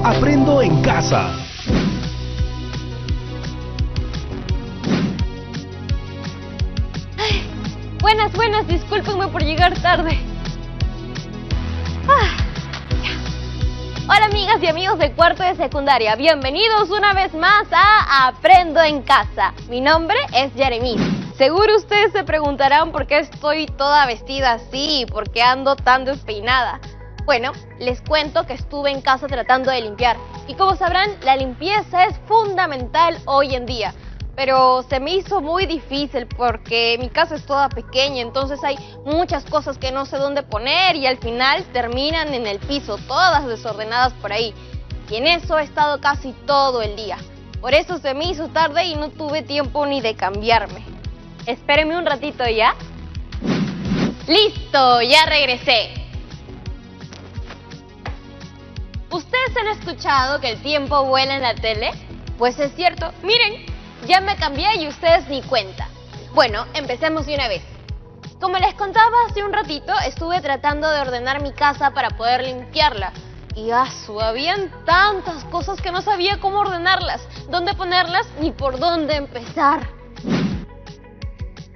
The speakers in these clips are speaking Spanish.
Aprendo en casa. Buenas, discúlpenme por llegar tarde. Hola amigas y amigos de cuarto de secundaria, bienvenidos una vez más a Aprendo en Casa. Mi nombre es Yaremis. Seguro ustedes se preguntarán por qué estoy toda vestida así y por qué ando tan despeinada. Bueno, les cuento que estuve en casa tratando de limpiar y como sabrán, la limpieza es fundamental hoy en día. Pero se me hizo muy difícil porque mi casa es toda pequeña, entonces hay muchas cosas que no sé dónde poner y al final terminan en el piso, todas desordenadas por ahí. Y en eso he estado casi todo el día. Por eso se me hizo tarde y no tuve tiempo ni de cambiarme. Espérenme un ratito ya. ¡Listo! Ya regresé. ¿Ustedes han escuchado que el tiempo vuela en la tele? Pues es cierto, miren. Ya me cambié y ustedes ni cuenta. Bueno, empecemos de una vez. Como les contaba hace un ratito, estuve tratando de ordenar mi casa para poder limpiarla. Y habían tantas cosas que no sabía cómo ordenarlas, dónde ponerlas ni por dónde empezar.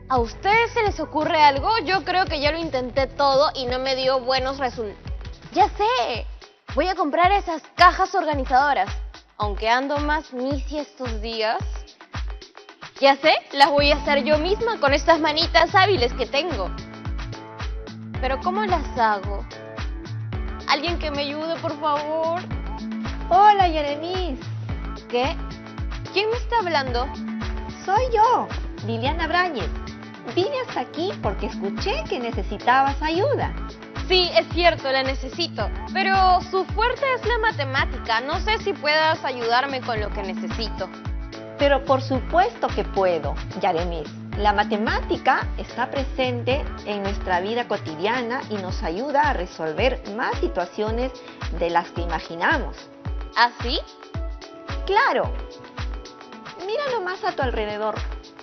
¿A ustedes se les ocurre algo? Yo creo que ya lo intenté todo y no me dio buenos resultados. ¡Ya sé! Voy a comprar esas cajas organizadoras. Aunque ando más misi estos días. Ya sé, las voy a hacer yo misma con estas manitas hábiles que tengo. Pero ¿cómo las hago? ¿Alguien que me ayude, por favor? Hola, Yaremis. ¿Qué? ¿Quién me está hablando? Soy yo, Liliana Brañez. Vine hasta aquí porque escuché que necesitabas ayuda. Sí, es cierto, la necesito. Pero su fuerte es la matemática. No sé si puedas ayudarme con lo que necesito. Pero por supuesto que puedo, Yaremis. La matemática está presente en nuestra vida cotidiana y nos ayuda a resolver más situaciones de las que imaginamos. ¿Ah, sí? ¡Claro! Mira nomás a tu alrededor.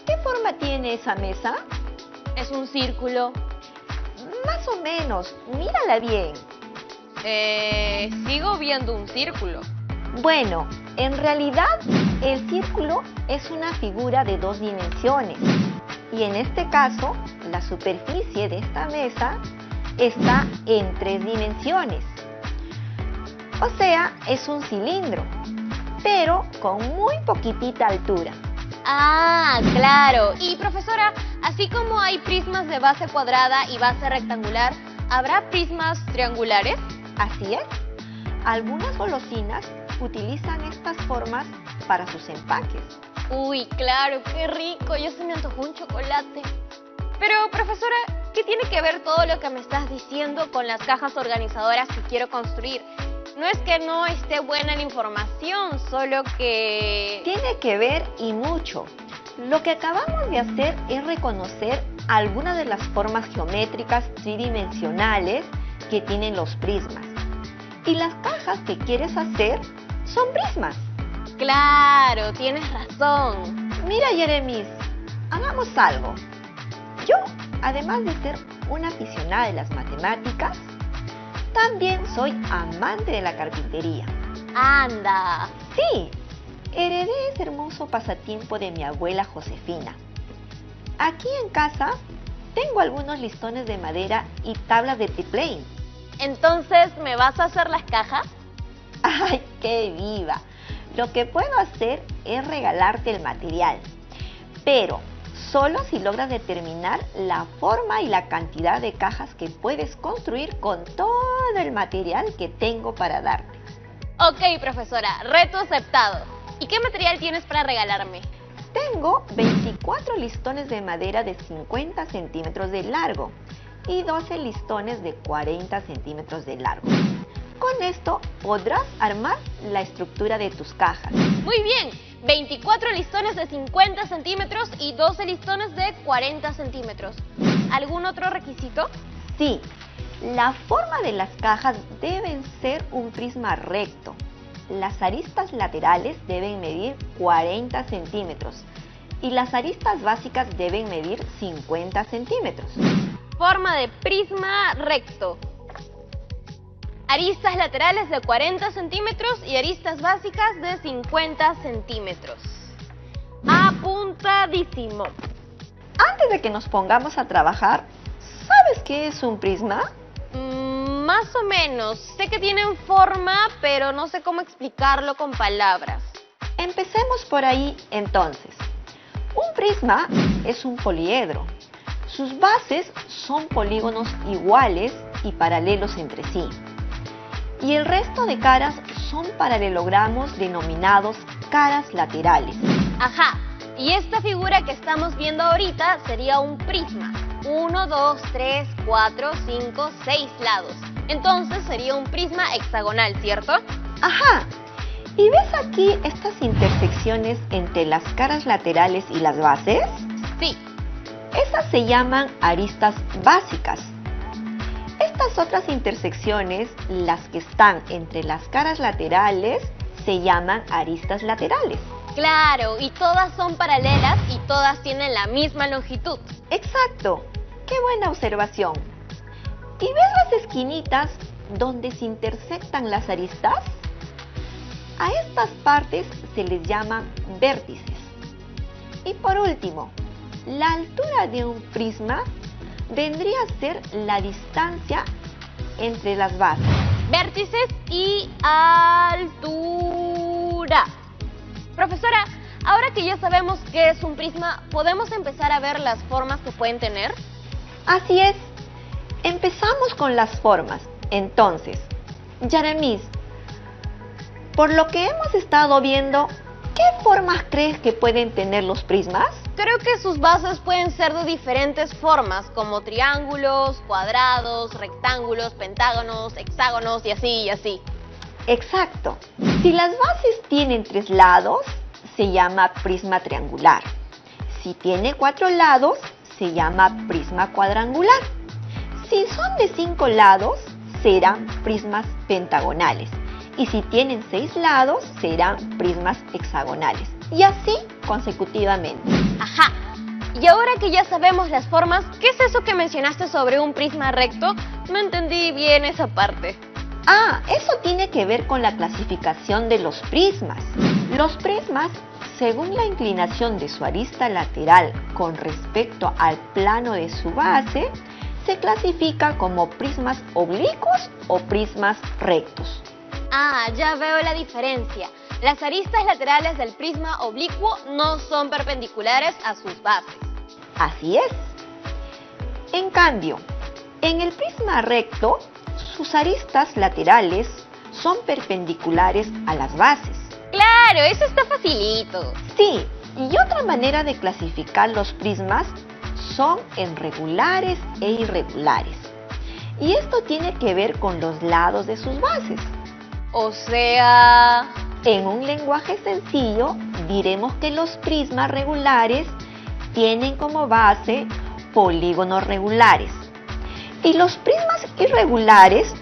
¿Qué forma tiene esa mesa? Es un círculo. Más o menos. Mírala bien. Sigo viendo un círculo. Bueno, en realidad el círculo es una figura de 2 dimensiones y en este caso la superficie de esta mesa está en 3 dimensiones. O sea, es un cilindro, pero con muy poquitita altura. Ah, claro. Y profesora, así como hay prismas de base cuadrada y base rectangular, ¿habrá prismas triangulares? Así es. Algunas golosinas utilizan estas formas para sus empaques. Uy, claro, qué rico, ya se me antojó un chocolate. Pero, profesora, ¿qué tiene que ver todo lo que me estás diciendo con las cajas organizadoras que quiero construir? No es que no esté buena la información, solo que... Tiene que ver y mucho. Lo que acabamos de hacer es reconocer algunas de las formas geométricas tridimensionales que tienen los prismas. Y las cajas que quieres hacer son prismas. Claro, tienes razón. Mira, Yaremis, hagamos algo. Yo, además de ser una aficionada de las matemáticas, también soy amante de la carpintería. ¡Anda! Sí, heredé ese hermoso pasatiempo de mi abuela Josefina. Aquí en casa tengo algunos listones de madera y tablas de triplane. Entonces, ¿me vas a hacer las cajas? ¡Ay, qué viva! Lo que puedo hacer es regalarte el material, pero solo si logras determinar la forma y la cantidad de cajas que puedes construir con todo el material que tengo para darte. Ok, profesora, reto aceptado. ¿Y qué material tienes para regalarme? Tengo 24 listones de madera de 50 centímetros de largo y 12 listones de 40 centímetros de largo. Con esto podrás armar la estructura de tus cajas. Muy bien, 24 listones de 50 centímetros y 12 listones de 40 centímetros. ¿Algún otro requisito? Sí, la forma de las cajas deben ser un prisma recto. Las aristas laterales deben medir 40 centímetros y las aristas básicas deben medir 50 centímetros. Forma de prisma recto. aristas laterales de 40 centímetros y aristas básicas de 50 centímetros. Apuntadísimo. Antes de que nos pongamos a trabajar, ¿sabes qué es un prisma? Más o menos. Sé que tienen forma, pero no sé cómo explicarlo con palabras. Empecemos por ahí entonces. Un prisma es un poliedro. Sus bases son polígonos iguales y paralelos entre sí. Y el resto de caras son paralelogramos denominados caras laterales. Ajá. Y esta figura que estamos viendo ahorita sería un prisma. 1, 2, 3, 4, 5, 6 lados. Entonces sería un prisma hexagonal, ¿cierto? Ajá. ¿Y ves aquí estas intersecciones entre las caras laterales y las bases? Sí. Esas se llaman aristas básicas. Estas otras intersecciones, las que están entre las caras laterales, se llaman aristas laterales. Claro, y todas son paralelas y todas tienen la misma longitud. Exacto. ¡Qué buena observación! ¿Y ves las esquinitas donde se intersectan las aristas? A estas partes se les llaman vértices. Y por último, la altura de un prisma vendría a ser la distancia entre las bases. Vértices y altura. Profesora, ahora que ya sabemos qué es un prisma, ¿podemos empezar a ver las formas que pueden tener? Así es. Empezamos con las formas. Entonces, Yaremis, por lo que hemos estado viendo, ¿qué formas crees que pueden tener los prismas? Creo que sus bases pueden ser de diferentes formas, como triángulos, cuadrados, rectángulos, pentágonos, hexágonos y así y así. Exacto. Si las bases tienen 3 lados, se llama prisma triangular. Si tiene 4 lados, se llama prisma cuadrangular. Si son de 5 lados, serán prismas pentagonales. Y si tienen 6 lados, serán prismas hexagonales. Y así consecutivamente. Ajá. Y ahora que ya sabemos las formas, ¿qué es eso que mencionaste sobre un prisma recto? No entendí bien esa parte. Ah, eso tiene que ver con la clasificación de los prismas. Los prismas, según la inclinación de su arista lateral con respecto al plano de su base, se clasifica como prismas oblicuos o prismas rectos. Ah, ya veo la diferencia. Las aristas laterales del prisma oblicuo no son perpendiculares a sus bases. Así es. En cambio, en el prisma recto, sus aristas laterales son perpendiculares a las bases. ¡Claro! Eso está facilito. Sí, y otra manera de clasificar los prismas son en regulares e irregulares. Y esto tiene que ver con los lados de sus bases. O sea... En un lenguaje sencillo, diremos que los prismas regulares tienen como base polígonos regulares. Y los prismas irregulares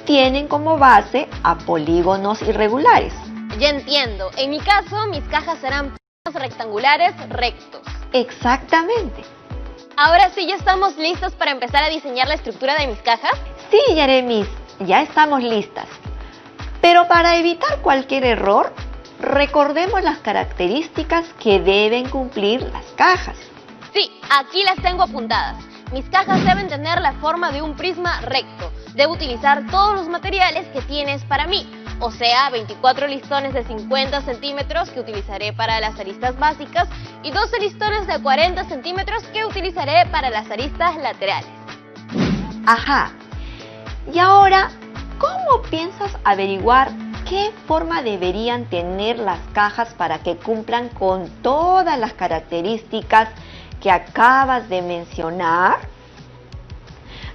tienen como base a polígonos irregulares. Ya entiendo. En mi caso, mis cajas serán prismas rectangulares rectos. Exactamente. Ahora sí, ¿ya estamos listos para empezar a diseñar la estructura de mis cajas? Sí, Yaremis, ya estamos listas. Pero para evitar cualquier error, recordemos las características que deben cumplir las cajas. Sí, aquí las tengo apuntadas. Mis cajas deben tener la forma de un prisma recto. Debo utilizar todos los materiales que tienes para mí. O sea, 24 listones de 50 centímetros que utilizaré para las aristas básicas y 12 listones de 40 centímetros que utilizaré para las aristas laterales. Ajá. Y ahora, ¿cómo piensas averiguar qué forma deberían tener las cajas para que cumplan con todas las características que acabas de mencionar?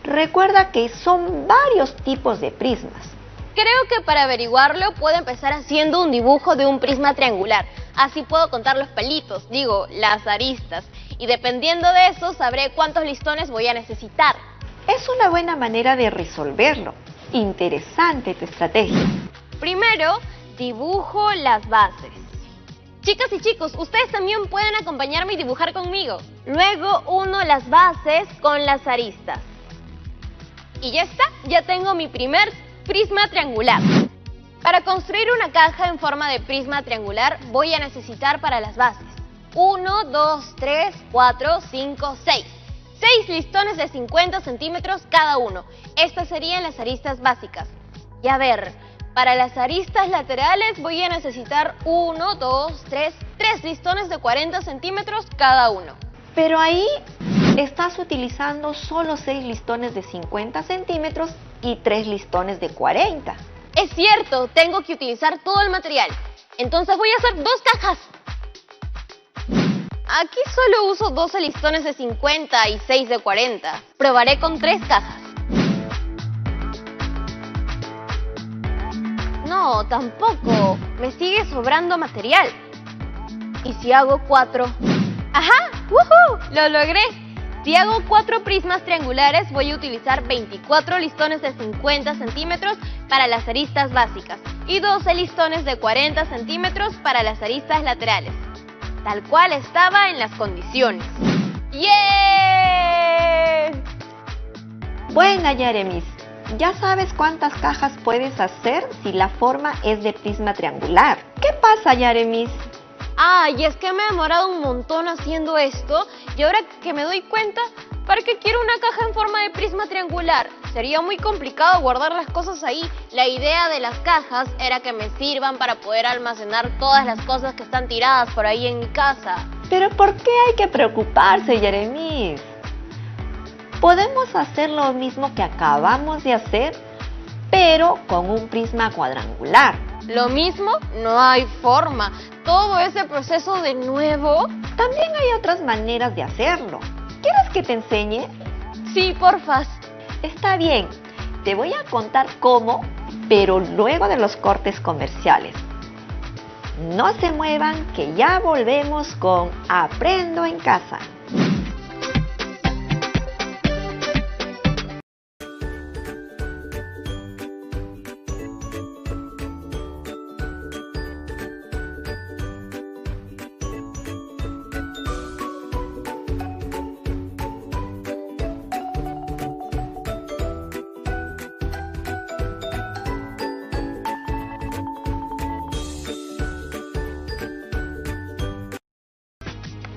Recuerda que son varios tipos de prismas. Creo que para averiguarlo puedo empezar haciendo un dibujo de un prisma triangular. Así puedo contar los palitos, las aristas. Y dependiendo de eso sabré cuántos listones voy a necesitar. Es una buena manera de resolverlo. Interesante tu estrategia. Primero, dibujo las bases. Chicas y chicos, ustedes también pueden acompañarme y dibujar conmigo. Luego uno las bases con las aristas. Y ya está, ya tengo mi primer prisma triangular. Para construir una caja en forma de prisma triangular voy a necesitar para las bases 1, 2, 3, 4, 5, 6. 6 listones de 50 centímetros cada uno. Estas serían las aristas básicas. Y a ver, para las aristas laterales voy a necesitar 1, 2, 3 listones de 40 centímetros cada uno. Pero ahí estás utilizando solo 6 listones de 50 centímetros y 3 listones de 40. Es cierto, tengo que utilizar todo el material. Entonces voy a hacer 2 cajas. Aquí solo uso 12 listones de 50 y 6 de 40. Probaré con 3 cajas. No, tampoco. Me sigue sobrando material. ¿Y si hago 4? ¡Ajá! ¡Woohoo! ¡Lo logré! Si hago 4 prismas triangulares, voy a utilizar 24 listones de 50 centímetros para las aristas básicas y 12 listones de 40 centímetros para las aristas laterales, tal cual estaba en las condiciones. ¡Yeah! Buena, Yeremis. Ya sabes cuántas cajas puedes hacer si la forma es de prisma triangular. ¿Qué pasa, Yeremis? Ay, es que me he demorado un montón haciendo esto y ahora que me doy cuenta, ¿para qué quiero una caja en forma de prisma triangular? Sería muy complicado guardar las cosas ahí. La idea de las cajas era que me sirvan para poder almacenar todas las cosas que están tiradas por ahí en mi casa. ¿Pero por qué hay que preocuparse, Yeremis? Podemos hacer lo mismo que acabamos de hacer, pero con un prisma cuadrangular. ¿Lo mismo? No hay forma. Todo ese proceso de nuevo. También hay otras maneras de hacerlo. ¿Quieres que te enseñe? Sí, porfas. Está bien. Te voy a contar cómo, pero luego de los cortes comerciales. No se muevan, que ya volvemos con Aprendo en Casa.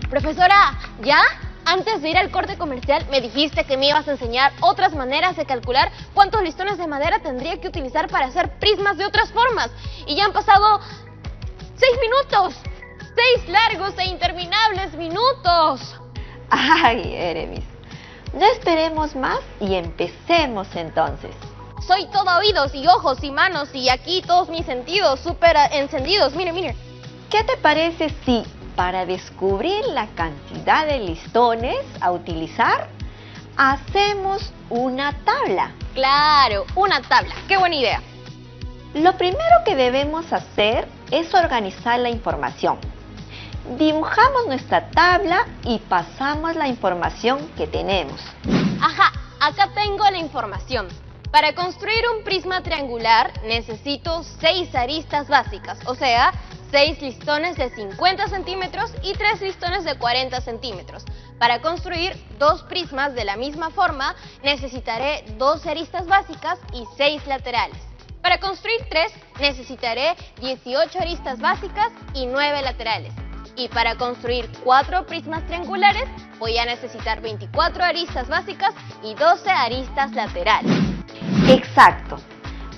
Profesora, ¿ya? Antes de ir al corte comercial me dijiste que me ibas a enseñar otras maneras de calcular cuántos listones de madera tendría que utilizar para hacer prismas de otras formas. Y ya han pasado 6 minutos. 6 largos e interminables minutos. Ay, Yeremis. No esperemos más y empecemos entonces. Soy todo oídos y ojos y manos y aquí todos mis sentidos súper encendidos. Mire, mire. ¿Qué te parece si para descubrir la cantidad de listones a utilizar, hacemos una tabla? Claro, una tabla. ¡Qué buena idea! Lo primero que debemos hacer es organizar la información. Dibujamos nuestra tabla y pasamos la información que tenemos. Ajá, acá tengo la información. Para construir un prisma triangular necesito 6 aristas básicas, o sea, 6 listones de 50 centímetros y 3 listones de 40 centímetros. Para construir 2 prismas de la misma forma, necesitaré 2 aristas básicas y 6 laterales. Para construir 3, necesitaré 18 aristas básicas y 9 laterales. Y para construir 4 prismas triangulares, voy a necesitar 24 aristas básicas y 12 aristas laterales. Exacto.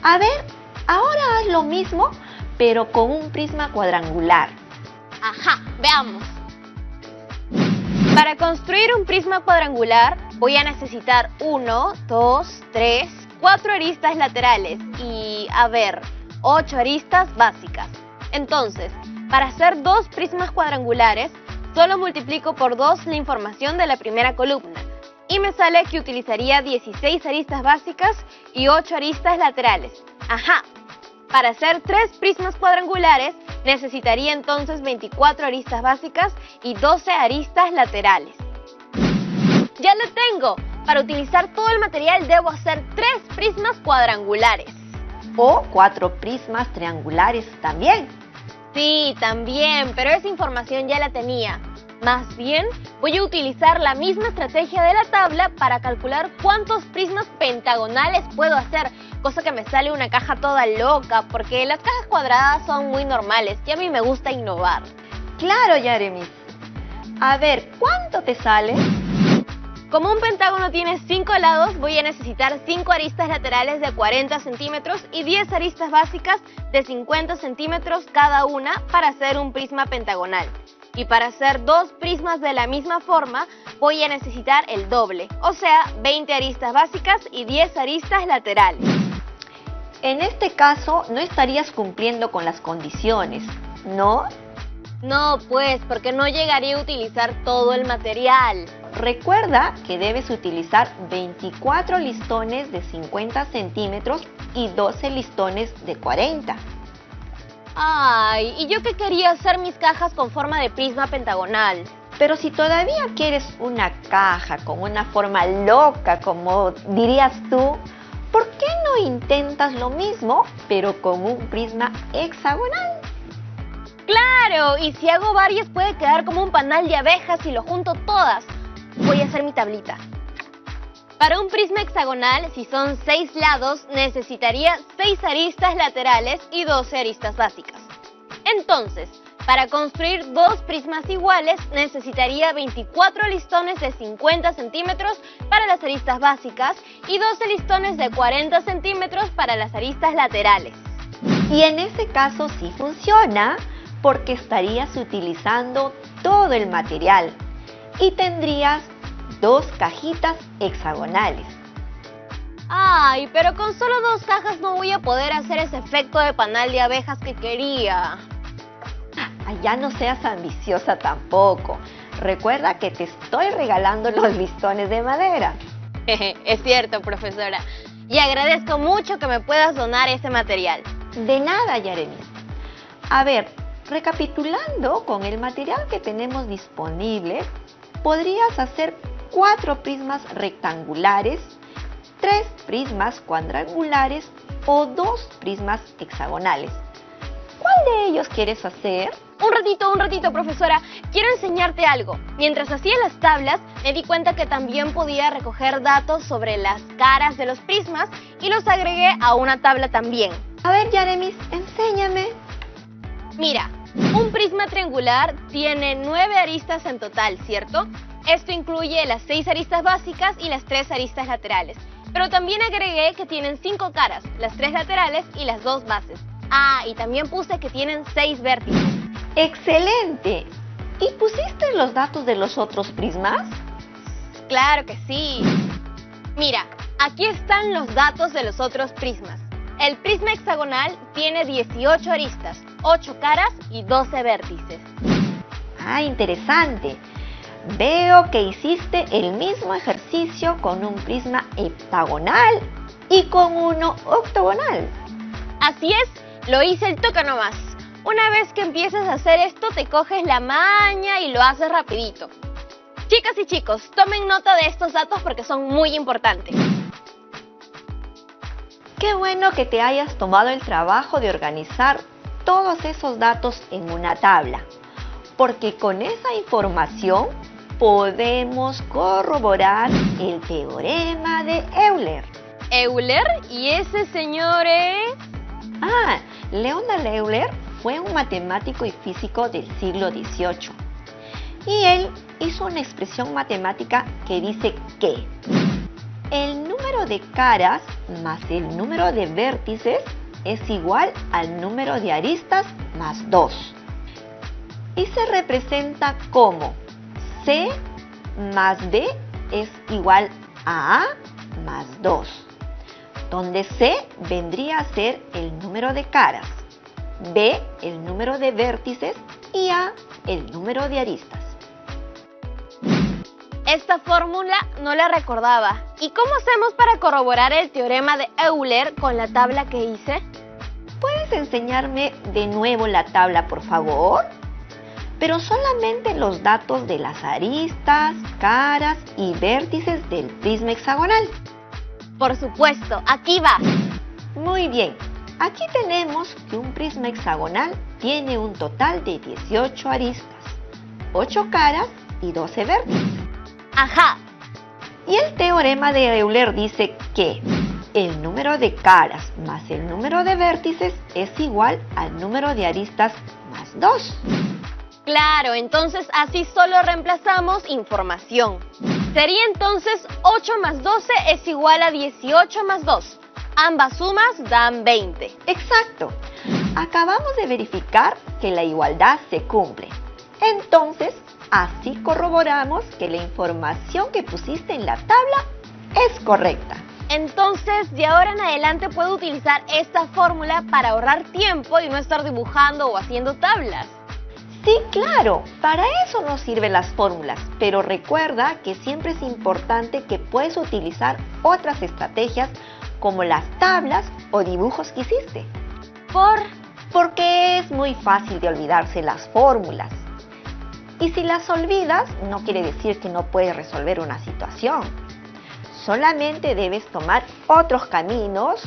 A ver, ahora haz lo mismo, pero con un prisma cuadrangular. Ajá, veamos. Para construir un prisma cuadrangular voy a necesitar 1, 2, 3, 4 aristas laterales y, 8 aristas básicas. Entonces, para hacer 2 prismas cuadrangulares, solo multiplico por 2 la información de la primera columna y me sale que utilizaría 16 aristas básicas y 8 aristas laterales. Ajá. Para hacer 3 prismas cuadrangulares, necesitaría entonces 24 aristas básicas y 12 aristas laterales. ¡Ya lo tengo! Para utilizar todo el material debo hacer 3 prismas cuadrangulares. O 4 prismas triangulares también. Sí, también, pero esa información ya la tenía. Más bien, voy a utilizar la misma estrategia de la tabla para calcular cuántos prismas pentagonales puedo hacer, cosa que me sale una caja toda loca, porque las cajas cuadradas son muy normales y a mí me gusta innovar. Claro, Yaremis. A ver, ¿cuánto te sale? Como un pentágono tiene 5 lados, voy a necesitar 5 aristas laterales de 40 centímetros y 10 aristas básicas de 50 centímetros cada una para hacer un prisma pentagonal. Y para hacer 2 prismas de la misma forma, voy a necesitar el doble, o sea, 20 aristas básicas y 10 aristas laterales. En este caso, no estarías cumpliendo con las condiciones, ¿no? No, pues, porque no llegaría a utilizar todo el material. Recuerda que debes utilizar 24 listones de 50 centímetros y 12 listones de 40. Ay, ¿y yo qué quería hacer mis cajas con forma de prisma pentagonal? Pero si todavía quieres una caja con una forma loca, como dirías tú, ¿por qué no intentas lo mismo, pero con un prisma hexagonal? ¡Claro! Y si hago varias puede quedar como un panal de abejas y lo junto todas. Voy a hacer mi tablita. Para un prisma hexagonal, si son 6 lados, necesitaría 6 aristas laterales y 12 aristas básicas. Entonces, para construir 2 prismas iguales, necesitaría 24 listones de 50 centímetros para las aristas básicas y 12 listones de 40 centímetros para las aristas laterales. Y en ese caso sí funciona, porque estarías utilizando todo el material y tendrías 2 cajitas hexagonales. Ay, pero con solo 2 cajas no voy a poder hacer ese efecto de panal de abejas que quería. Ay, ya no seas ambiciosa tampoco. Recuerda que te estoy regalando los listones de madera. Es cierto, profesora. Y agradezco mucho que me puedas donar ese material. De nada, Yaremis. A ver, recapitulando con el material que tenemos disponible, podrías hacer 4 prismas rectangulares, 3 prismas cuadrangulares o 2 prismas hexagonales. ¿Cuál de ellos quieres hacer? Un ratito, profesora. Quiero enseñarte algo. Mientras hacía las tablas, me di cuenta que también podía recoger datos sobre las caras de los prismas y los agregué a una tabla también. A ver, Yaremis, enséñame. Mira, un prisma triangular tiene 9 aristas en total, ¿cierto? Esto incluye las 6 aristas básicas y las 3 aristas laterales. Pero también agregué que tienen 5 caras, las 3 laterales y las 2 bases. Ah, y también puse que tienen 6 vértices. ¡Excelente! ¿Y pusiste los datos de los otros prismas? Claro que sí. Mira, aquí están los datos de los otros prismas. El prisma hexagonal tiene 18 aristas, 8 caras y 12 vértices. Ah, interesante. Veo que hiciste el mismo ejercicio con un prisma heptagonal y con uno octogonal. Así es, lo hice el toque nomás. Una vez que empieces a hacer esto, te coges la maña y lo haces rapidito. Chicas y chicos, tomen nota de estos datos porque son muy importantes. Qué bueno que te hayas tomado el trabajo de organizar todos esos datos en una tabla, porque con esa información podemos corroborar el teorema de Euler. ¿Euler? ¿Y ese señor es? Ah, Leonard Euler fue un matemático y físico del siglo XVIII. Y él hizo una expresión matemática que dice que el número de caras más el número de vértices es igual al número de aristas más 2. Y se representa como C más B es igual a A más 2, donde C vendría a ser el número de caras, B el número de vértices y A el número de aristas. Esta fórmula no la recordaba. ¿Y cómo hacemos para corroborar el teorema de Euler con la tabla que hice? ¿Puedes enseñarme de nuevo la tabla, por favor? Pero solamente los datos de las aristas, caras y vértices del prisma hexagonal. Por supuesto, aquí va. Muy bien, aquí tenemos que un prisma hexagonal tiene un total de 18 aristas, 8 caras y 12 vértices. Ajá. Y el teorema de Euler dice que el número de caras más el número de vértices es igual al número de aristas más 2. Claro, entonces así solo reemplazamos información. Sería entonces 8 más 12 es igual a 18 más 2. Ambas sumas dan 20. Exacto. Acabamos de verificar que la igualdad se cumple. Entonces, así corroboramos que la información que pusiste en la tabla es correcta. Entonces, de ahora en adelante puedo utilizar esta fórmula para ahorrar tiempo y no estar dibujando o haciendo tablas. Sí, claro, para eso nos sirven las fórmulas, pero recuerda que siempre es importante que puedes utilizar otras estrategias como las tablas o dibujos que hiciste. Porque es muy fácil de olvidarse las fórmulas. Y si las olvidas, no quiere decir que no puedes resolver una situación. Solamente debes tomar otros caminos,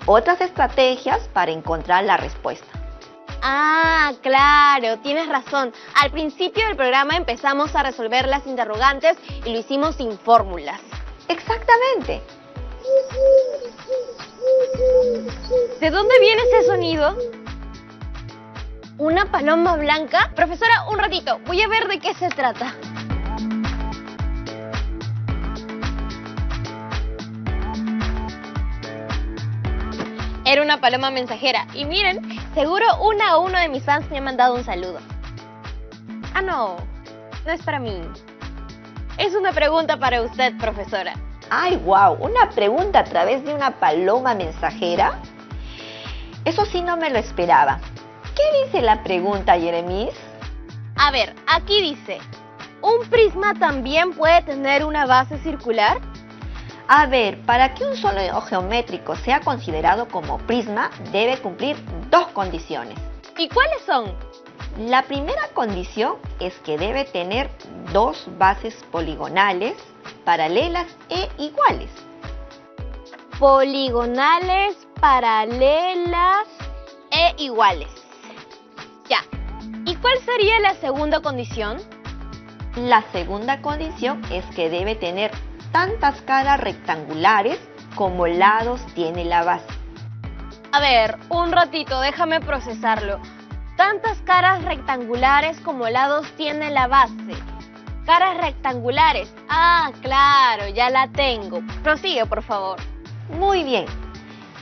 otras estrategias para encontrar la respuesta. Ah, claro, tienes razón. Al principio del programa empezamos a resolver las interrogantes y lo hicimos sin fórmulas. Exactamente. ¿De dónde viene ese sonido? ¿Una paloma blanca? Profesora, un ratito, voy a ver de qué se trata. Era una paloma mensajera. Y miren, seguro uno a uno de mis fans me ha mandado un saludo. Ah, no es para mí. Es una pregunta para usted, profesora. ¡Ay, wow! ¿Una pregunta a través de una paloma mensajera? Eso sí no me lo esperaba. ¿Qué dice la pregunta, Jeremis? A ver, aquí dice, ¿un prisma también puede tener una base circular? A ver, para que un sólido geométrico sea considerado como prisma, debe cumplir dos condiciones. ¿Y cuáles son? La primera condición es que debe tener dos bases poligonales, paralelas e iguales. Poligonales, paralelas e iguales. Ya. ¿Y cuál sería la segunda condición? La segunda condición es que debe tener tantas caras rectangulares como lados tiene la base. A ver, un ratito, déjame procesarlo. Tantas caras rectangulares como lados tiene la base. Caras rectangulares. Ah, claro, ya la tengo. Prosigue, por favor. Muy bien.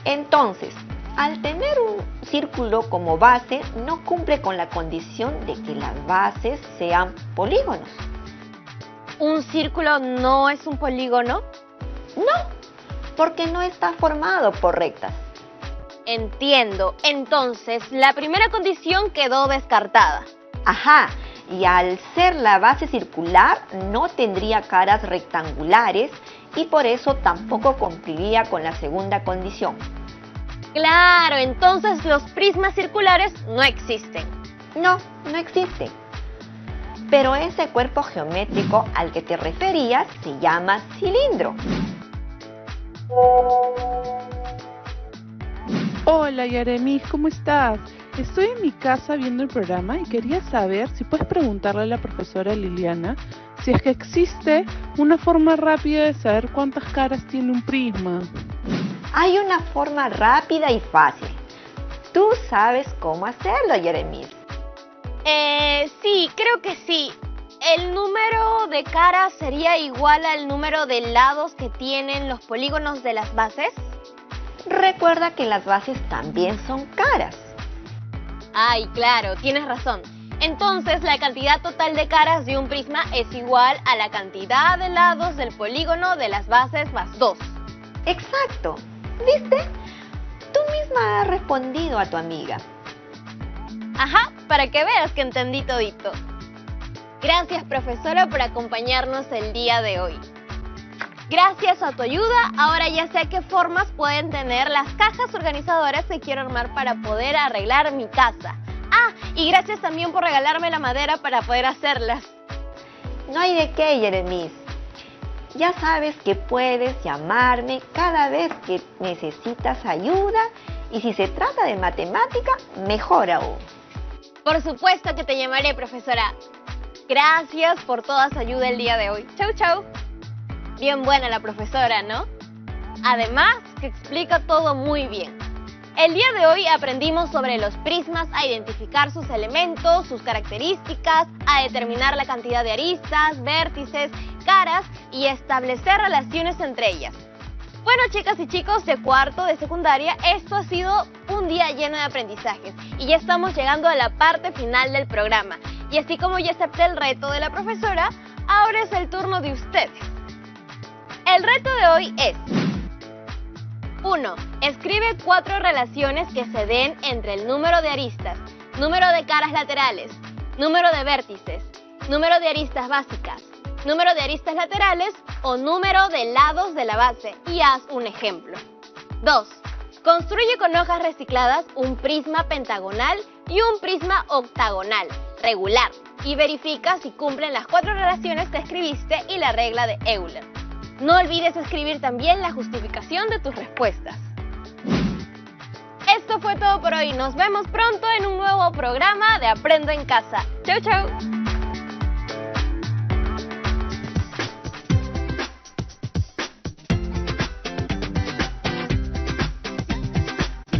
Entonces, al tener un círculo como base, no cumple con la condición de que las bases sean polígonos. ¿Un círculo no es un polígono? No, porque no está formado por rectas. Entiendo. Entonces, la primera condición quedó descartada. Ajá, y al ser la base circular, no tendría caras rectangulares y por eso tampoco cumpliría con la segunda condición. Claro, entonces los prismas circulares no existen. No existen. Pero ese cuerpo geométrico al que te referías se llama cilindro. Hola Jeremis, ¿cómo estás? Estoy en mi casa viendo el programa y quería saber si puedes preguntarle a la profesora Liliana si es que existe una forma rápida de saber cuántas caras tiene un prisma. Hay una forma rápida y fácil. Tú sabes cómo hacerlo, Jeremis. Sí, creo que sí. ¿El número de caras sería igual al número de lados que tienen los polígonos de las bases? Recuerda que las bases también son caras. Ay, claro, tienes razón. Entonces, la cantidad total de caras de un prisma es igual a la cantidad de lados del polígono de las bases más 2. Exacto. ¿Viste? Tú misma has respondido a tu amiga. Ajá, para que veas que entendí todito. Gracias, profesora, por acompañarnos el día de hoy. Gracias a tu ayuda, ahora ya sé qué formas pueden tener las cajas organizadoras que quiero armar para poder arreglar mi casa. Ah, y gracias también por regalarme la madera para poder hacerlas. No hay de qué, Jeremis. Ya sabes que puedes llamarme cada vez que necesitas ayuda y si se trata de matemática, mejor aún. Por supuesto que te llamaré, profesora. Gracias por toda su ayuda el día de hoy. Chau, chau. Bien buena la profesora, ¿no? Además, que explica todo muy bien. El día de hoy aprendimos sobre los prismas, a identificar sus elementos, sus características, a determinar la cantidad de aristas, vértices, caras y establecer relaciones entre ellas. Bueno, chicas y chicos de cuarto de secundaria, esto ha sido un día lleno de aprendizajes y ya estamos llegando a la parte final del programa. Y así como ya acepté el reto de la profesora, ahora es el turno de ustedes. El reto de hoy es: 1. Escribe 4 relaciones que se den entre el número de aristas, número de caras laterales, número de vértices, número de aristas básicas, número de aristas laterales o número de lados de la base y haz un ejemplo. 2. Construye con hojas recicladas un prisma pentagonal y un prisma octagonal, regular, y verifica si cumplen las 4 relaciones que escribiste y la regla de Euler. No olvides escribir también la justificación de tus respuestas. Esto fue todo por hoy. Nos vemos pronto en un nuevo programa de Aprendo en Casa. Chau, chau.